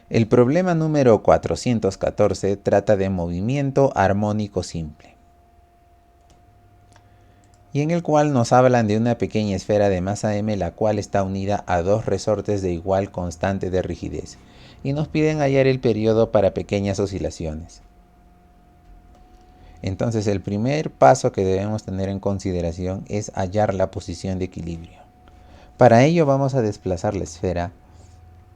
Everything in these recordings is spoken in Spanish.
El problema número 414 trata de movimiento armónico simple, y en el cual nos hablan de una pequeña esfera de masa m la cual está unida a dos resortes de igual constante de rigidez, y nos piden hallar el periodo para pequeñas oscilaciones. Entonces el primer paso que debemos tener en consideración es hallar la posición de equilibrio. Para ello vamos a desplazar la esfera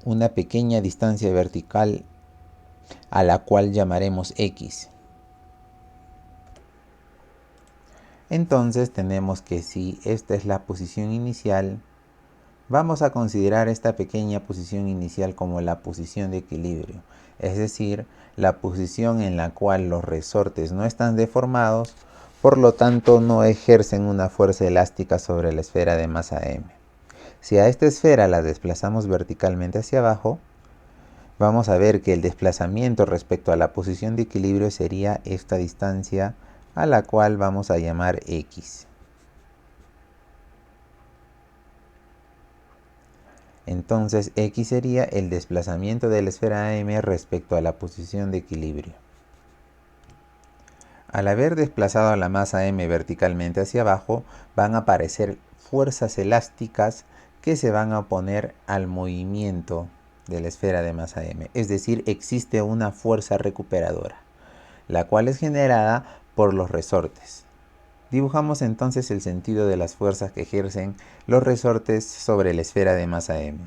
una pequeña distancia vertical a la cual llamaremos x. Entonces tenemos que si esta es la posición inicial, vamos a considerar esta pequeña posición inicial como la posición de equilibrio, es decir, la posición en la cual los resortes no están deformados, por lo tanto no ejercen una fuerza elástica sobre la esfera de masa m. Si a esta esfera la desplazamos verticalmente hacia abajo, vamos a ver que el desplazamiento respecto a la posición de equilibrio sería esta distancia a la cual vamos a llamar x. Entonces x sería el desplazamiento de la esfera m respecto a la posición de equilibrio. Al haber desplazado la masa m verticalmente hacia abajo, van a aparecer fuerzas elásticas que se van a oponer al movimiento de la esfera de masa m. Es decir, existe una fuerza recuperadora, la cual es generada por los resortes. Dibujamos entonces el sentido de las fuerzas que ejercen los resortes sobre la esfera de masa m.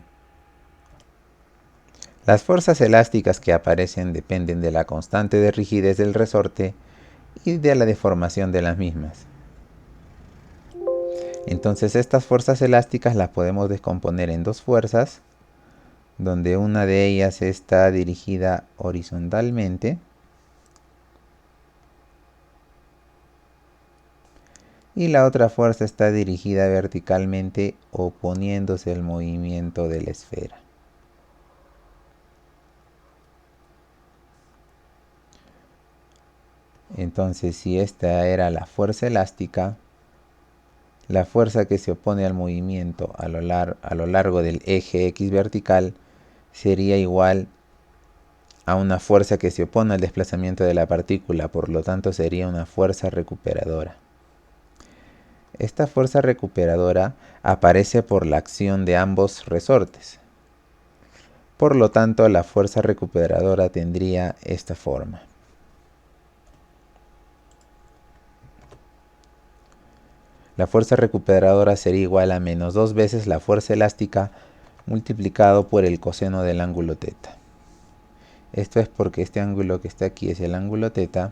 Las fuerzas elásticas que aparecen dependen de la constante de rigidez del resorte y de la deformación de las mismas. Entonces estas fuerzas elásticas las podemos descomponer en dos fuerzas, donde una de ellas está dirigida horizontalmente y la otra fuerza está dirigida verticalmente, oponiéndose al movimiento de la esfera. Entonces, si esta era la fuerza elástica, la fuerza que se opone al movimiento a lo largo del eje X vertical sería igual a una fuerza que se opone al desplazamiento de la partícula, por lo tanto sería una fuerza recuperadora. Esta fuerza recuperadora aparece por la acción de ambos resortes. Por lo tanto, la fuerza recuperadora tendría esta forma. La fuerza recuperadora sería igual a menos 2 veces la fuerza elástica multiplicado por el coseno del ángulo θ. Esto es porque este ángulo que está aquí es el ángulo θ,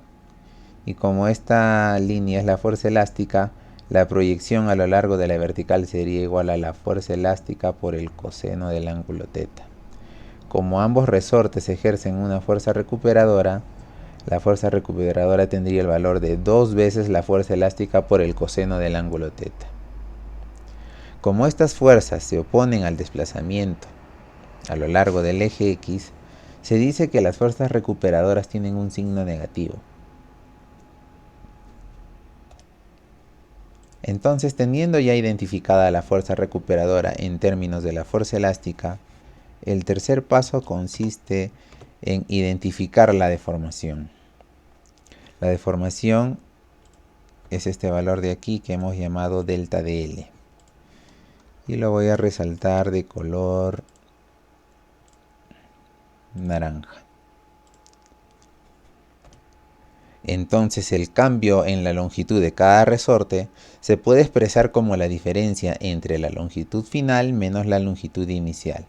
y como esta línea es la fuerza elástica, la proyección a lo largo de la vertical sería igual a la fuerza elástica por el coseno del ángulo θ. Como ambos resortes ejercen una fuerza recuperadora, la fuerza recuperadora tendría el valor de 2 veces la fuerza elástica por el coseno del ángulo θ. Como estas fuerzas se oponen al desplazamiento a lo largo del eje X, se dice que las fuerzas recuperadoras tienen un signo negativo. Entonces, teniendo ya identificada la fuerza recuperadora en términos de la fuerza elástica, el tercer paso consiste en identificar la deformación. La deformación es este valor de aquí que hemos llamado delta de L. Y lo voy a resaltar de color naranja. Entonces el cambio en la longitud de cada resorte se puede expresar como la diferencia entre la longitud final menos la longitud inicial.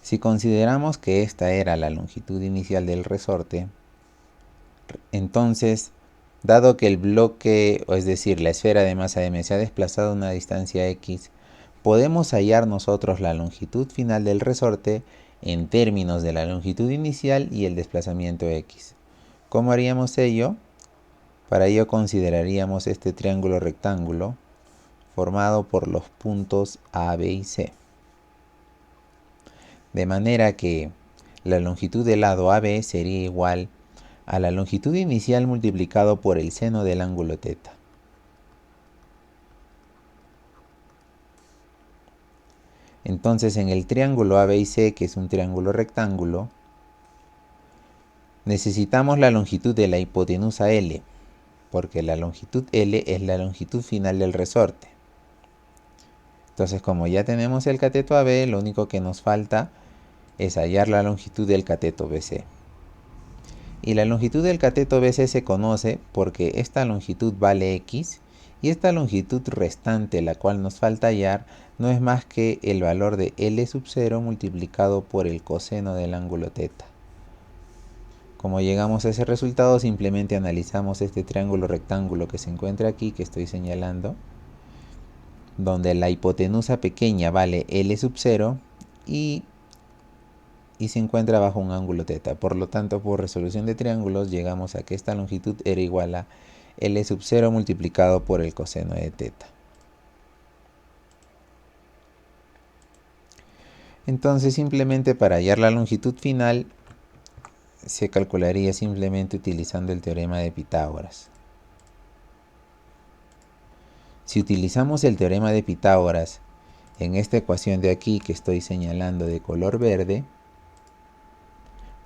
Si consideramos que esta era la longitud inicial del resorte, entonces, dado que el bloque, o es decir, la esfera de masa m se ha desplazado a una distancia x, podemos hallar nosotros la longitud final del resorte en términos de la longitud inicial y el desplazamiento x. ¿Cómo haríamos ello? Para ello consideraríamos este triángulo rectángulo formado por los puntos A, B y C. De manera que la longitud del lado AB sería igual a la longitud inicial multiplicado por el seno del ángulo θ. Entonces en el triángulo ABC, que es un triángulo rectángulo, necesitamos la longitud de la hipotenusa L, porque la longitud L es la longitud final del resorte. Entonces, como ya tenemos el cateto AB, lo único que nos falta es hallar la longitud del cateto BC. Y la longitud del cateto BC se conoce porque esta longitud vale X y esta longitud restante, la cual nos falta hallar, no es más que el valor de L sub 0 multiplicado por el coseno del ángulo θ. Como llegamos a ese resultado, simplemente analizamos este triángulo rectángulo que se encuentra aquí, que estoy señalando, donde la hipotenusa pequeña vale L sub 0 y se encuentra bajo un ángulo θ. Por lo tanto, por resolución de triángulos, llegamos a que esta longitud era igual a L sub 0 multiplicado por el coseno de θ. Entonces, simplemente para hallar la longitud final, se calcularía simplemente utilizando el teorema de Pitágoras. Si utilizamos el teorema de Pitágoras en esta ecuación de aquí que estoy señalando de color verde,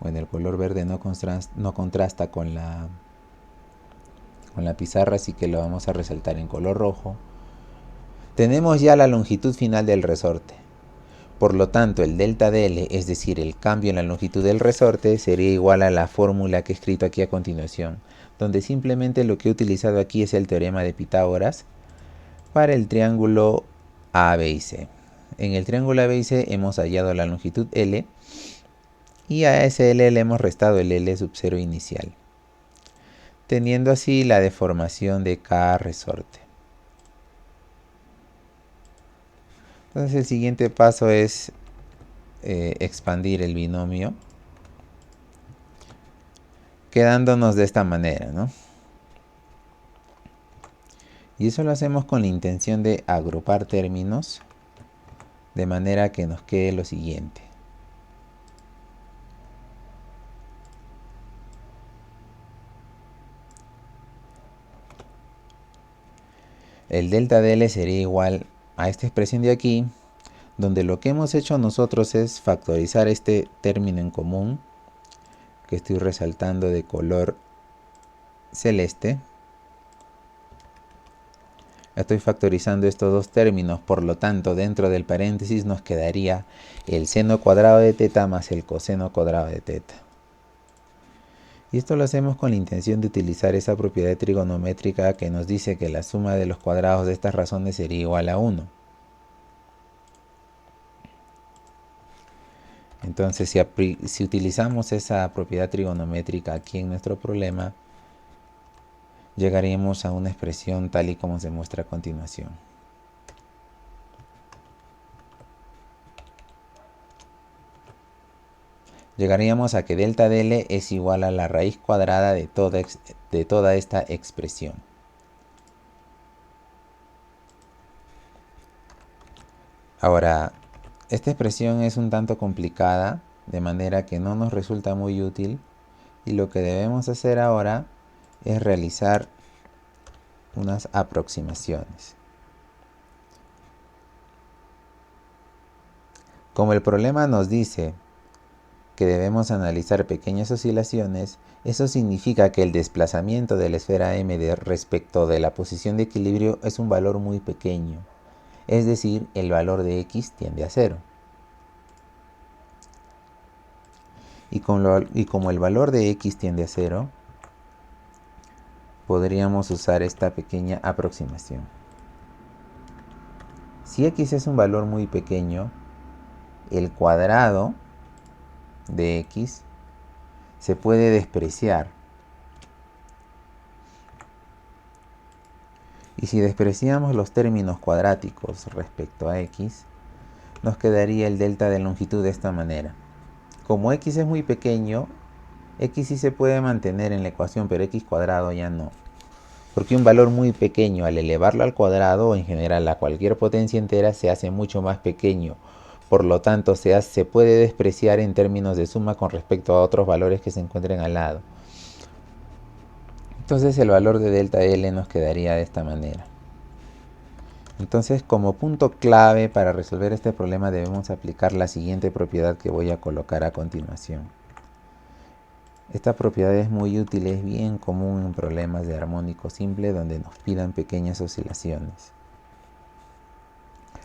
bueno, el color verde no contrasta con la pizarra, así que lo vamos a resaltar en color rojo. Tenemos ya la longitud final del resorte. Por lo tanto, el delta dl, es decir, el cambio en la longitud del resorte, sería igual a la fórmula que he escrito aquí a continuación, donde simplemente lo que he utilizado aquí es el teorema de Pitágoras para el triángulo A, B y C. En el triángulo A, B y C hemos hallado la longitud L y a ese L le hemos restado el L sub 0 inicial, teniendo así la deformación de cada resorte. Entonces el siguiente paso es expandir el binomio, quedándonos de esta manera, ¿no? Y eso lo hacemos con la intención de agrupar términos, de manera que nos quede lo siguiente. El delta dl sería igual a esta expresión de aquí, donde lo que hemos hecho nosotros es factorizar este término en común, que estoy resaltando de color celeste. Estoy factorizando estos dos términos, por lo tanto, dentro del paréntesis nos quedaría el seno cuadrado de θ más el coseno cuadrado de θ. Y esto lo hacemos con la intención de utilizar esa propiedad trigonométrica que nos dice que la suma de los cuadrados de estas razones sería igual a 1. Entonces, si utilizamos esa propiedad trigonométrica aquí en nuestro problema, llegaríamos a una expresión tal y como se muestra a continuación. Llegaríamos a que delta dl es igual a la raíz cuadrada de toda esta expresión. Ahora, esta expresión es un tanto complicada, de manera que no nos resulta muy útil, y lo que debemos hacer ahora es realizar unas aproximaciones. Como el problema nos dice que debemos analizar pequeñas oscilaciones, eso significa que el desplazamiento de la esfera M respecto de la posición de equilibrio es un valor muy pequeño, es decir, el valor de X tiende a 0. Y como el valor de X tiende a 0, podríamos usar esta pequeña aproximación. Si X es un valor muy pequeño, el cuadrado de X se puede despreciar. Y si despreciamos los términos cuadráticos respecto a X, nos quedaría el delta de longitud de esta manera. Como X es muy pequeño, X sí se puede mantener en la ecuación, pero X cuadrado ya no. Porque un valor muy pequeño, al elevarlo al cuadrado o en general a cualquier potencia entera, se hace mucho más pequeño. Por lo tanto, se puede despreciar en términos de suma con respecto a otros valores que se encuentren al lado. Entonces el valor de delta L nos quedaría de esta manera. Entonces, como punto clave para resolver este problema debemos aplicar la siguiente propiedad que voy a colocar a continuación. Esta propiedad es muy útil, es bien común en problemas de armónico simple donde nos pidan pequeñas oscilaciones.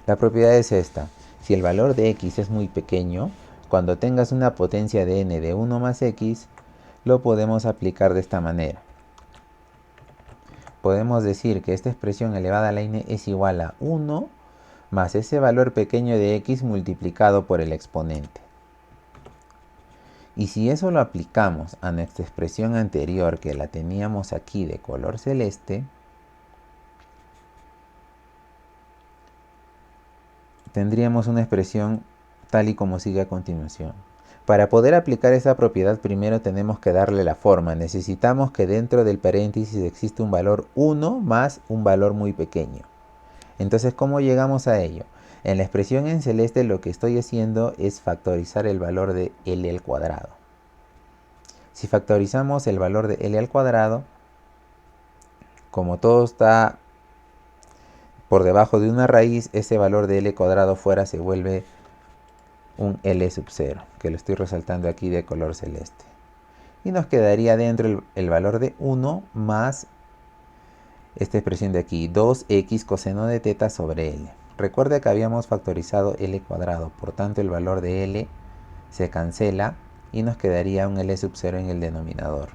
La propiedad es esta: si el valor de x es muy pequeño, cuando tengas una potencia de n de 1 más x, lo podemos aplicar de esta manera. Podemos decir que esta expresión elevada a la n es igual a 1 más ese valor pequeño de x multiplicado por el exponente. Y si eso lo aplicamos a nuestra expresión anterior, que la teníamos aquí de color celeste, tendríamos una expresión tal y como sigue a continuación. Para poder aplicar esa propiedad primero tenemos que darle la forma. Necesitamos que dentro del paréntesis existe un valor 1 más un valor muy pequeño. Entonces, ¿cómo llegamos a ello? En la expresión en celeste lo que estoy haciendo es factorizar el valor de L al cuadrado. Si factorizamos el valor de L al cuadrado, como todo está por debajo de una raíz, ese valor de L cuadrado fuera se vuelve un L sub 0, que lo estoy resaltando aquí de color celeste. Y nos quedaría dentro el valor de 1 más esta expresión de aquí, 2x coseno de teta sobre L. Recuerda que habíamos factorizado L cuadrado, por tanto el valor de L se cancela y nos quedaría un L sub 0 en el denominador.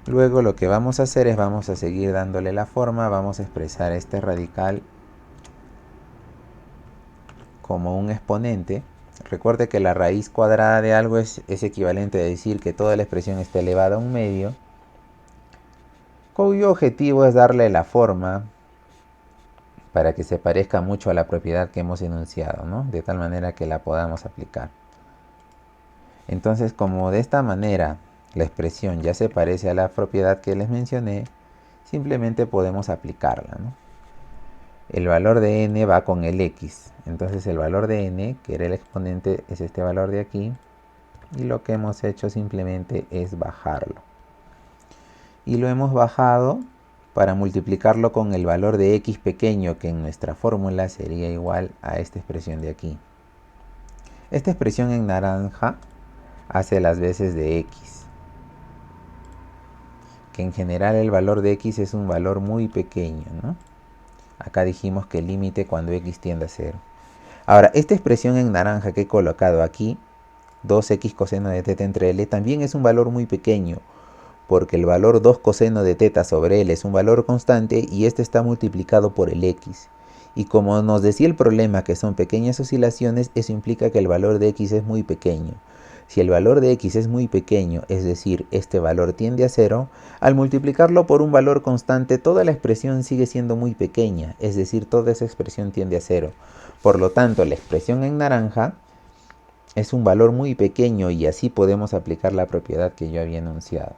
Luego lo que vamos a hacer es vamos a seguir dándole la forma, vamos a expresar este radical como un exponente. Recuerde que la raíz cuadrada de algo es equivalente a decir que toda la expresión está elevada a un medio, cuyo objetivo es darle la forma para que se parezca mucho a la propiedad que hemos enunciado, ¿no? De tal manera que la podamos aplicar. Entonces, como de esta manera la expresión ya se parece a la propiedad que les mencioné, simplemente podemos aplicarla, ¿no? El valor de n va con el x. Entonces el valor de n, que era el exponente, es este valor de aquí. Y lo que hemos hecho simplemente es bajarlo. Y lo hemos bajado para multiplicarlo con el valor de x pequeño, que en nuestra fórmula sería igual a esta expresión de aquí. Esta expresión en naranja hace las veces de x, que en general el valor de x es un valor muy pequeño, ¿no? Acá dijimos que el límite cuando x tiende a 0. Ahora, esta expresión en naranja que he colocado aquí, 2x coseno de teta entre L, también es un valor muy pequeño, porque el valor 2 coseno de teta sobre L es un valor constante y este está multiplicado por el x. Y como nos decía el problema que son pequeñas oscilaciones, eso implica que el valor de x es muy pequeño. Si el valor de x es muy pequeño, es decir, este valor tiende a 0, al multiplicarlo por un valor constante, toda la expresión sigue siendo muy pequeña, es decir, toda esa expresión tiende a 0. Por lo tanto, la expresión en naranja es un valor muy pequeño y así podemos aplicar la propiedad que yo había enunciado.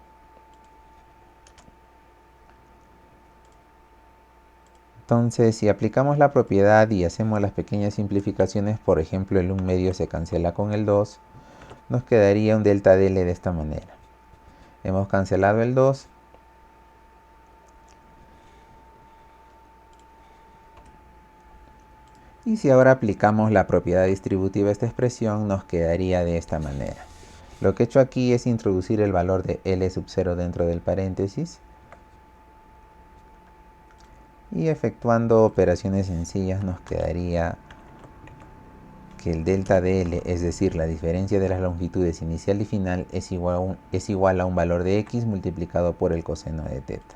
Entonces, si aplicamos la propiedad y hacemos las pequeñas simplificaciones, por ejemplo, el 1 medio se cancela con el 2, nos quedaría un delta de L de esta manera. Hemos cancelado el 2. Y si ahora aplicamos la propiedad distributiva a esta expresión, nos quedaría de esta manera. Lo que he hecho aquí es introducir el valor de L sub 0 dentro del paréntesis. Y efectuando operaciones sencillas nos quedaría que el delta de L, es decir, la diferencia de las longitudes inicial y final, es igual a un valor de x multiplicado por el coseno de teta.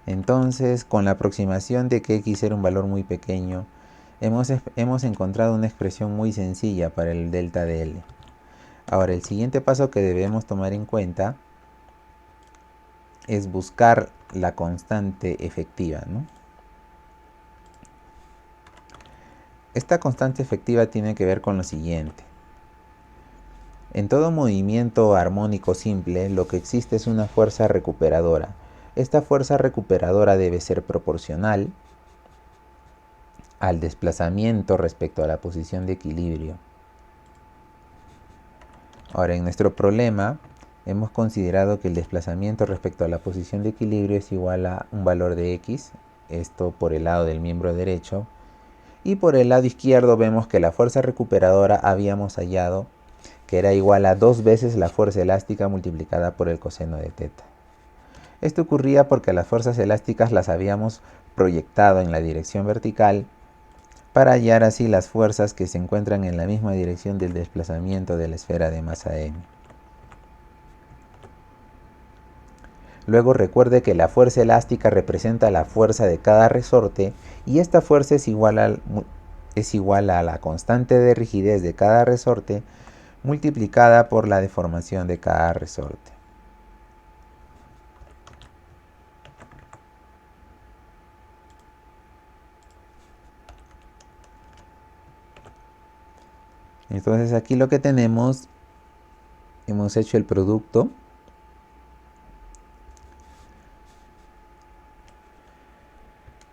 Entonces, con la aproximación de que x era un valor muy pequeño, hemos encontrado una expresión muy sencilla para el delta de L. Ahora, el siguiente paso que debemos tomar en cuenta es buscar la constante efectiva, ¿no? Esta constante efectiva tiene que ver con lo siguiente. En todo movimiento armónico simple, lo que existe es una fuerza recuperadora. Esta fuerza recuperadora debe ser proporcional al desplazamiento respecto a la posición de equilibrio. Ahora, en nuestro problema, hemos considerado que el desplazamiento respecto a la posición de equilibrio es igual a un valor de x, esto por el lado del miembro derecho, y por el lado izquierdo vemos que la fuerza recuperadora habíamos hallado que era igual a 2 veces la fuerza elástica multiplicada por el coseno de teta. Esto ocurría porque las fuerzas elásticas las habíamos proyectado en la dirección vertical para hallar así las fuerzas que se encuentran en la misma dirección del desplazamiento de la esfera de masa m. Luego recuerde que la fuerza elástica representa la fuerza de cada resorte y esta fuerza es igual a la constante de rigidez de cada resorte multiplicada por la deformación de cada resorte. Entonces aquí lo que tenemos, hemos hecho el producto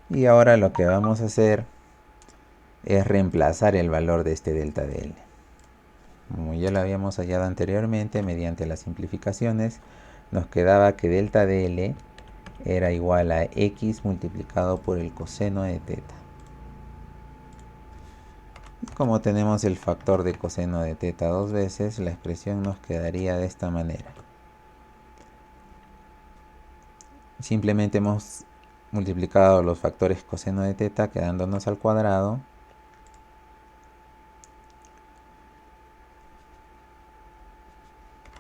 y ahora lo que vamos a hacer es reemplazar el valor de este delta de L. Como ya lo habíamos hallado anteriormente mediante las simplificaciones, nos quedaba que delta de L era igual a x multiplicado por el coseno de teta. Y como tenemos el factor de coseno de teta 2 veces, la expresión nos quedaría de esta manera. Simplemente hemos multiplicado los factores coseno de teta quedándonos al cuadrado.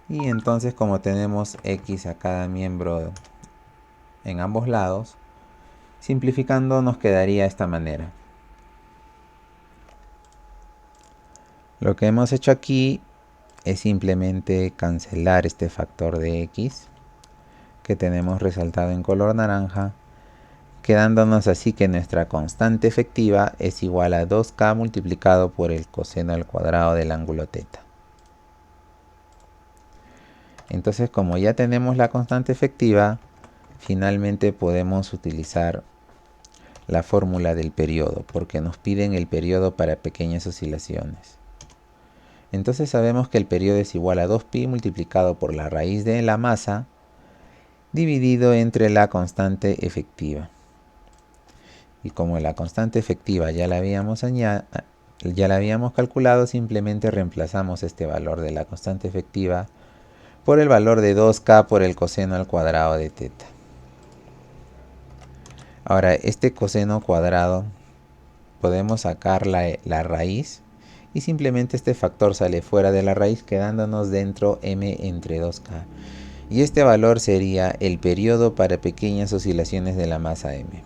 Y entonces como tenemos x a cada miembro en ambos lados, simplificando nos quedaría de esta manera. Lo que hemos hecho aquí es simplemente cancelar este factor de x que tenemos resaltado en color naranja, quedándonos así que nuestra constante efectiva es igual a 2k multiplicado por el coseno al cuadrado del ángulo teta. Entonces, como ya tenemos la constante efectiva, finalmente podemos utilizar la fórmula del periodo, porque nos piden el periodo para pequeñas oscilaciones. Entonces sabemos que el periodo es igual a 2pi multiplicado por la raíz de la masa dividido entre la constante efectiva. Y como la constante efectiva ya la habíamos calculado, simplemente reemplazamos este valor de la constante efectiva por el valor de 2k por el coseno al cuadrado de teta. Ahora, este coseno cuadrado podemos sacar la raíz y simplemente este factor sale fuera de la raíz quedándonos dentro m entre 2k. Y este valor sería el periodo para pequeñas oscilaciones de la masa m.